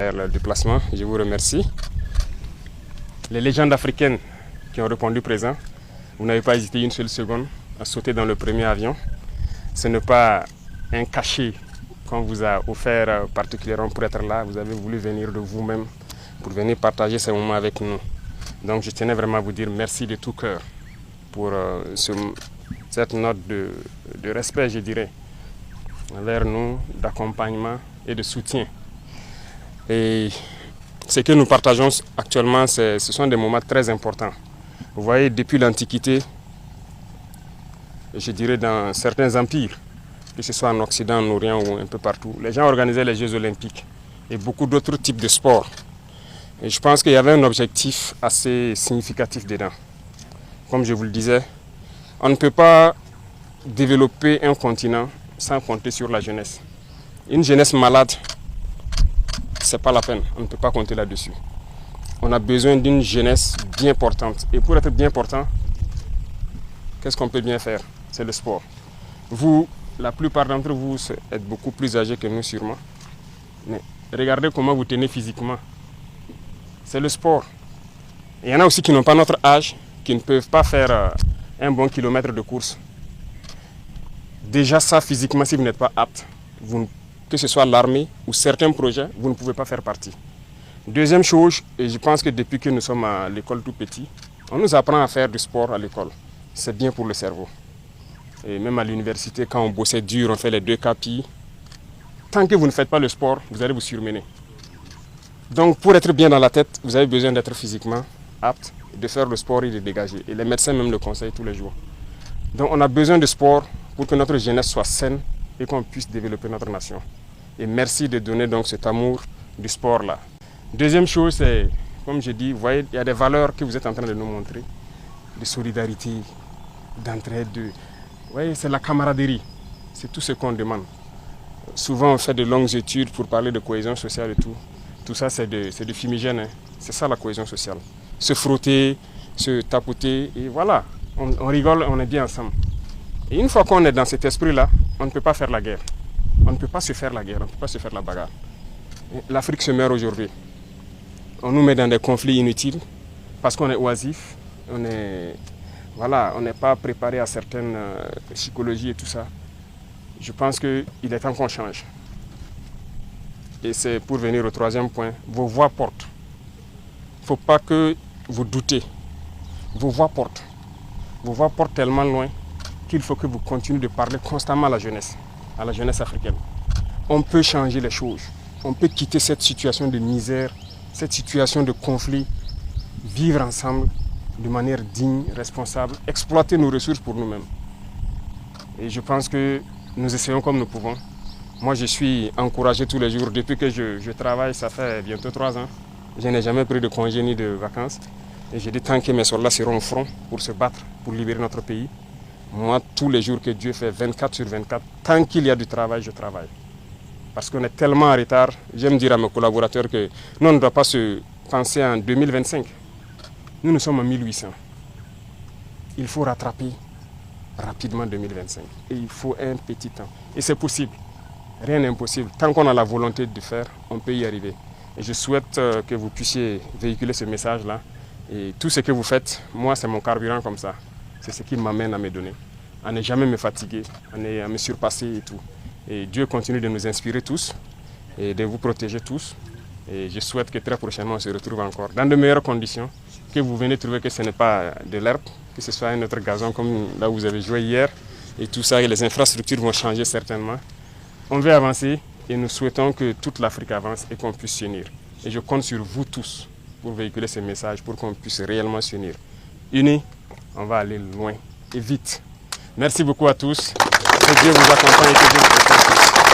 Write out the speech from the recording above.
faire le déplacement. Je vous remercie. Les légendes africaines qui ont répondu présent, vous n'avez pas hésité une seule seconde à sauter dans le premier avion. Ce n'est pas un cachet qu'on vous a offert particulièrement pour être là. Vous avez voulu venir de vous-même pour venir partager ces moments avec nous. Donc je tenais vraiment à vous dire merci de tout cœur pour cette note de respect, je dirais, envers nous, d'accompagnement et de soutien. Et ce que nous partageons actuellement, ce sont des moments très importants. Vous voyez, depuis l'Antiquité, je dirais dans certains empires, que ce soit en Occident, en Orient ou un peu partout, les gens organisaient les Jeux olympiques et beaucoup d'autres types de sports. Et je pense qu'il y avait un objectif assez significatif dedans. Comme je vous le disais, on ne peut pas développer un continent sans compter sur la jeunesse. Une jeunesse malade, c'est pas la peine, on ne peut pas compter là-dessus. On a besoin d'une jeunesse bien portante. Et pour être bien portant, qu'est-ce qu'on peut bien faire? C'est le sport. Vous, la plupart d'entre vous êtes beaucoup plus âgés que nous sûrement. Mais regardez comment vous tenez physiquement. C'est le sport. Il y en a aussi qui n'ont pas notre âge, qui ne peuvent pas faire un bon kilomètre de course. Déjà ça, physiquement, si vous n'êtes pas apte, que ce soit l'armée ou certains projets, vous ne pouvez pas faire partie. Deuxième chose, et je pense que depuis que nous sommes à l'école tout petit, on nous apprend à faire du sport à l'école. C'est bien pour le cerveau. Et même à l'université, quand on bossait dur, on fait les 2 KPI. Tant que vous ne faites pas le sport, vous allez vous surmener. Donc pour être bien dans la tête, vous avez besoin d'être physiquement apte, de faire le sport et de dégager. Et les médecins même le conseillent tous les jours. Donc on a besoin de sport pour que notre jeunesse soit saine et qu'on puisse développer notre nation. Et merci de donner donc cet amour du sport là. Deuxième chose, c'est, comme je dis, vous voyez, il y a des valeurs que vous êtes en train de nous montrer, de solidarité, d'entraide, vous voyez, c'est la camaraderie, c'est tout ce qu'on demande. Souvent on fait de longues études pour parler de cohésion sociale et tout. Tout ça c'est de fumigène, hein. C'est ça la cohésion sociale. Se frotter, se tapoter, et voilà, on rigole, on est bien ensemble. Et une fois qu'on est dans cet esprit-là, on ne peut pas faire la guerre. On ne peut pas se faire la guerre, on ne peut pas se faire la bagarre. L'Afrique se meurt aujourd'hui. On nous met dans des conflits inutiles parce qu'on est oisif, on n'est pas préparé à certaines psychologies et tout ça. Je pense qu'il est temps qu'on change. Et c'est pour venir au troisième point, vos voix portent. Il ne faut pas que vous doutez. Vos voix portent. Vos voix portent tellement loin qu'il faut que vous continuez de parler constamment à la jeunesse africaine. On peut changer les choses. On peut quitter cette situation de misère, cette situation de conflit, vivre ensemble de manière digne, responsable, exploiter nos ressources pour nous-mêmes. Et je pense que nous essayons comme nous pouvons. Moi, je suis encouragé tous les jours. Depuis que je travaille, ça fait bientôt 3 ans. Je n'ai jamais pris de congé ni de vacances. Et j'ai dit, tant que mes soldats seront au front pour se battre, pour libérer notre pays, moi, tous les jours que Dieu fait 24 sur 24, tant qu'il y a du travail, je travaille. Parce qu'on est tellement en retard. J'aime dire à mes collaborateurs que nous, on ne doit pas se penser en 2025. Nous sommes en 1800. Il faut rattraper rapidement 2025. Et il faut un petit temps. Et c'est possible. Rien n'est impossible. Tant qu'on a la volonté de faire, on peut y arriver. Et je souhaite que vous puissiez véhiculer ce message-là. Et tout ce que vous faites, moi, c'est mon carburant comme ça. C'est ce qui m'amène à me donner. À ne jamais me fatiguer, à me surpasser et tout. Et Dieu continue de nous inspirer tous et de vous protéger tous. Et je souhaite que très prochainement, on se retrouve encore dans de meilleures conditions, que vous venez trouver que ce n'est pas de l'herbe, que ce soit un autre gazon comme là où vous avez joué hier. Et tout ça, et les infrastructures vont changer certainement. On veut avancer et nous souhaitons que toute l'Afrique avance et qu'on puisse s'unir. Et je compte sur vous tous pour véhiculer ces messages, pour qu'on puisse réellement s'unir. Unis, on va aller loin et vite. Merci beaucoup à tous. Que Dieu vous accompagne et que Dieu vous protège.